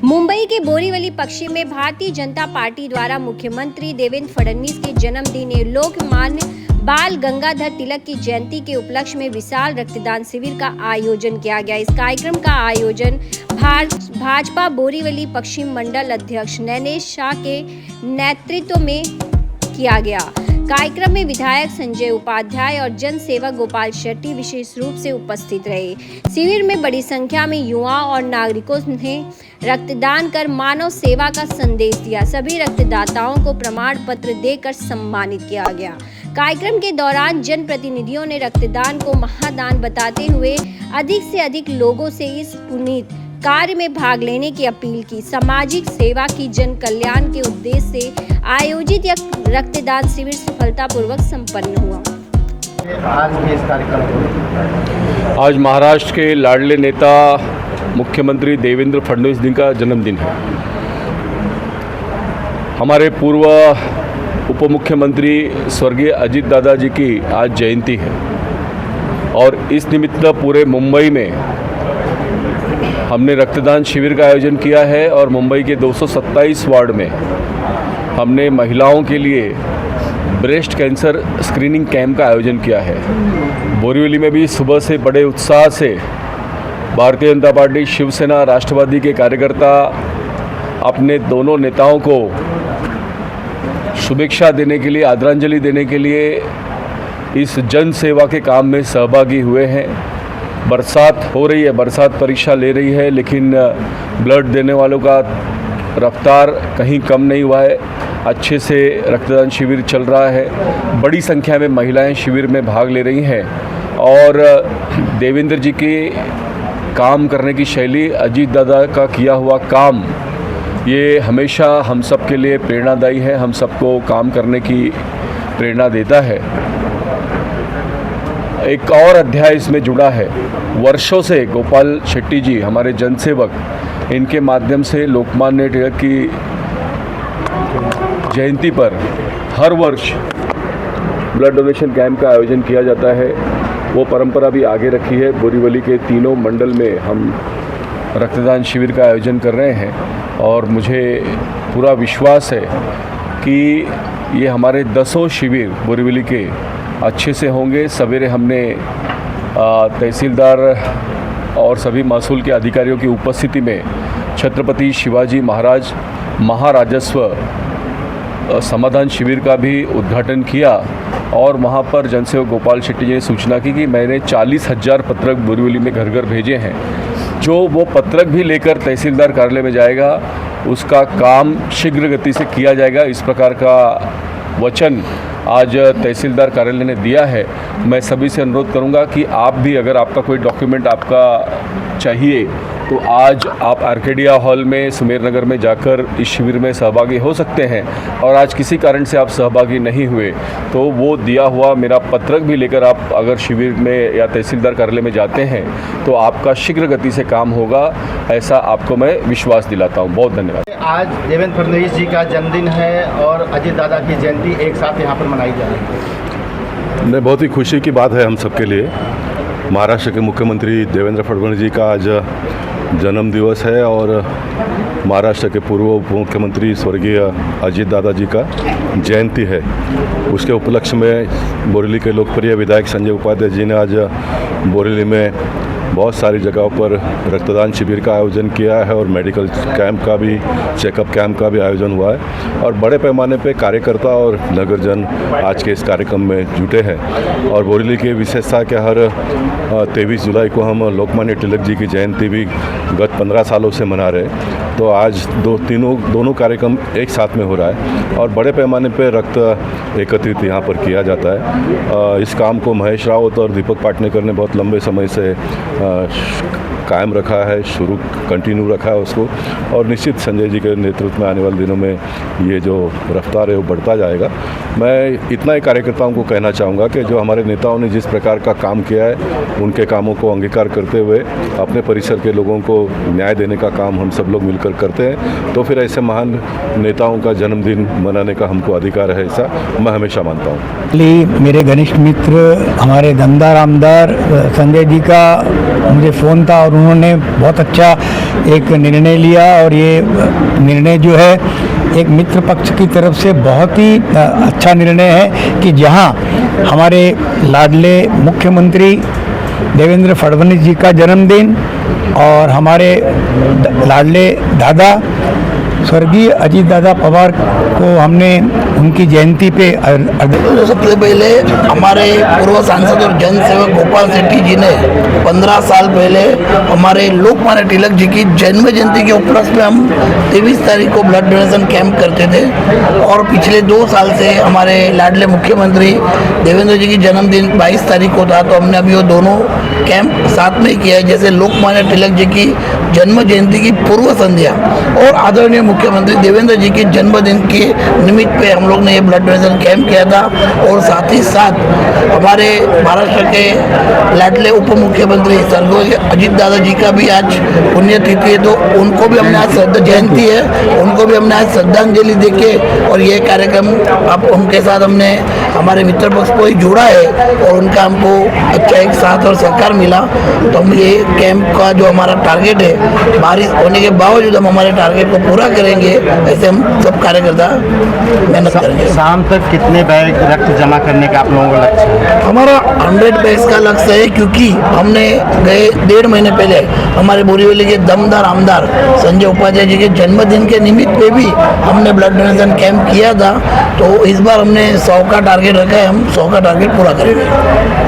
मुंबई के बोरीवली पश्चिम में भारतीय जनता पार्टी द्वारा मुख्यमंत्री देवेंद्र फडणवीस के जन्मदिन एवं लोकमान्य बाल गंगाधर तिलक की जयंती के उपलक्ष्य में विशाल रक्तदान शिविर का आयोजन किया गया। इस कार्यक्रम का आयोजन भाजपा बोरीवली पश्चिम मंडल अध्यक्ष नैनेश शाह के नेतृत्व में किया गया। कार्यक्रम में विधायक संजय उपाध्याय और जन सेवक गोपाल शेट्टी विशेष रूप से उपस्थित रहे। शिविर में बड़ी संख्या में युवाओं और नागरिकों ने रक्तदान कर मानव सेवा का संदेश दिया। सभी रक्तदाताओं को प्रमाण पत्र देकर सम्मानित किया गया। कार्यक्रम के दौरान जनप्रतिनिधियों ने रक्तदान को महादान बताते हुए अधिक से अधिक लोगों से इस पुनीत कार्य में भाग लेने की अपील की। सामाजिक सेवा की जन कल्याण के उद्देश्य से आयोजित यह रक्तदान शिविर सफलतापूर्वक संपन्न हुआ। आज के इस कार्यक्रम आज महाराष्ट्र के लाडले नेता मुख्यमंत्री देवेंद्र फडणवीस जी का जन्मदिन है। हमारे पूर्व उप मुख्यमंत्री स्वर्गीय अजीत दादा जी की आज जयंती है और इस निमित्त पूरे मुंबई में हमने रक्तदान शिविर का आयोजन किया है और मुंबई के 227 वार्ड में हमने महिलाओं के लिए ब्रेस्ट कैंसर स्क्रीनिंग कैंप का आयोजन किया है। बोरीवली में भी सुबह से बड़े उत्साह से भारतीय जनता पार्टी, शिवसेना, राष्ट्रवादी के कार्यकर्ता अपने दोनों नेताओं को शुभेच्छा देने के लिए, आदरांजलि देने के लिए इस जन सेवा के काम में सहभागी हुए हैं। बरसात हो रही है, बरसात परीक्षा ले रही है, लेकिन ब्लड देने वालों का रफ्तार कहीं कम नहीं हुआ है। अच्छे से रक्तदान शिविर चल रहा है। बड़ी संख्या में महिलाएं शिविर में भाग ले रही हैं और देवेंद्र जी के काम करने की शैली, अजीत दादा का किया हुआ काम, ये हमेशा हम सब के लिए प्रेरणादायी है, हम सबको काम करने की प्रेरणा देता है। एक और अध्याय इसमें जुड़ा है। वर्षों से गोपाल शेट्टी जी हमारे जनसेवक, इनके माध्यम से लोकमान्य तिलक की जयंती पर हर वर्ष ब्लड डोनेशन कैंप का आयोजन किया जाता है। वो परंपरा भी आगे रखी है। बोरीवली के तीनों मंडल में हम रक्तदान शिविर का आयोजन कर रहे हैं और मुझे पूरा विश्वास है कि ये हमारे 10 शिविर बोरीवली के अच्छे से होंगे। सवेरे हमने तहसीलदार और सभी महसूल के अधिकारियों की उपस्थिति में छत्रपति शिवाजी महाराज महाराजस्व समाधान शिविर का भी उद्घाटन किया और वहाँ पर जनसेवक गोपाल शेट्टी जी ने सूचना की कि मैंने 40,000 पत्रक बोरीवली में घर घर भेजे हैं। जो वो पत्रक भी लेकर तहसीलदार कार्यालय में जाएगा, उसका काम शीघ्र गति से किया जाएगा। इस प्रकार का वचन आज तहसीलदार कार्यालय ने दिया है। मैं सभी से अनुरोध करूंगा कि आप भी, अगर आपका कोई डॉक्यूमेंट आपका चाहिए, तो आज आप आर्केडिया हॉल में सुमेर नगर में जाकर इस शिविर में सहभागी हो सकते हैं। और आज किसी कारण से आप सहभागी नहीं हुए तो वो दिया हुआ मेरा पत्रक भी लेकर आप अगर शिविर में या तहसीलदार कार्यालय में जाते हैं तो आपका शीघ्र गति से काम होगा, ऐसा आपको मैं विश्वास दिलाता हूँ। बहुत धन्यवाद। आज देवेंद्र फडणवीस जी का जन्मदिन है और अजीत दादा की जयंती एक साथ यहाँ पर मनाई जा रही है। बहुत ही खुशी की बात है हम सबके लिए। महाराष्ट्र के मुख्यमंत्री देवेंद्र फडणवीस जी का आज जन्म दिवस है और महाराष्ट्र के पूर्व उप मुख्यमंत्री स्वर्गीय अजीत दादा जी का जयंती है। उसके उपलक्ष्य में बोरीवली के लोकप्रिय विधायक संजय उपाध्याय जी ने आज बोरीवली में बहुत सारी जगहों पर रक्तदान शिविर का आयोजन किया है और मेडिकल कैंप का भी, चेकअप कैंप का भी आयोजन हुआ है और बड़े पैमाने पे कार्यकर्ता और नगरजन आज के इस कार्यक्रम में जुटे हैं। और बोरीवली की विशेषता के हर 23 जुलाई को हम लोकमान्य तिलक जी की जयंती भी गत 15 सालों से मना रहे हैं। तो आज दोनों कार्यक्रम एक साथ में हो रहा है और बड़े पैमाने पर रक्त एकत्रित यहाँ पर किया जाता है। इस काम को महेश रावत और दीपक पाटनेकर ने बहुत लंबे समय से कायम रखा है, कंटिन्यू रखा है उसको, और निश्चित संजय जी के नेतृत्व में आने वाले दिनों में ये जो रफ्तार है वो बढ़ता जाएगा। मैं इतना ही कार्यकर्ताओं को कहना चाहूँगा कि जो हमारे नेताओं ने जिस प्रकार का काम किया है, उनके कामों को अंगीकार करते हुए अपने परिसर के लोगों को न्याय देने का काम हम सब लोग मिलकर करते हैं, तो फिर ऐसे महान नेताओं का जन्मदिन मनाने का हमको अधिकार है, ऐसा मैं हमेशा मानता हूँ। मेरे घनिष्ठ मित्र हमारे दमदार आमदार संजय जी का मुझे फ़ोन था और उन्होंने बहुत अच्छा एक निर्णय लिया और ये निर्णय जो है एक मित्र पक्ष की तरफ से बहुत ही अच्छा निर्णय है कि जहां हमारे लाडले मुख्यमंत्री देवेंद्र फडणवीस जी का जन्मदिन और हमारे लाडले दादा स्वर्गीय अजीत दादा पवार को हमने उनकी जयंती पे तो सबसे पहले हमारे पूर्व सांसद और जन सेवक गोपाल शेट्टी जी ने 15 साल पहले हमारे लोकमान्य तिलक जी की जन्म जयंती के उपलक्ष्य में हम 23 तारीख को ब्लड डोनेशन कैंप करते थे और पिछले 2 साल से हमारे लाडले मुख्यमंत्री देवेंद्र जी की जन्मदिन 22 तारीख को था, तो हमने अभी वो दोनों कैंप साथ में किया है। जैसे लोकमान्य तिलक जी की जन्म जयंती की पूर्व संध्या और आदरणीय मुख्यमंत्री देवेंद्र जी के जन्मदिन के निमित्त पे हम लोग ने ये ब्लड डोनेशन कैंप किया था और साथ ही साथ हमारे महाराष्ट्र के लाडले उप मुख्यमंत्री स्वर्गीय अजीत दादा जी का भी आज पुण्यतिथि है, तो उनको भी हमने आज जयंती है, उनको भी हमने आज श्रद्धांजलि देके और ये कार्यक्रम आप उनके साथ हमने हमारे मित्र पक्ष को ही जोड़ा है और उनका हमको अच्छा एक साथ और सहकार मिला। तो हम ये कैंप का जो हमारा टारगेट है, बारिश होने के बावजूद हम हमारे टारगेट को पूरा करेंगे, ऐसे हम सब कार्यकर्ता मेहनत करेंगे। शाम तक कितने बैग रक्त जमा करने का आप लोगों का लक्ष्य है? हमारा 100 बैग्स का लक्ष्य है, क्योंकि हमने गए 1.5 महीने पहले हमारे बोरीवली के दमदार आमदार संजय उपाध्याय जी के जन्मदिन के निमित्त पे भी हमने ब्लड डोनेशन कैंप किया था। तो इस बार हमने 100 का टारगेट रखा है, हम 100 का टारगेट पूरा करेंगे।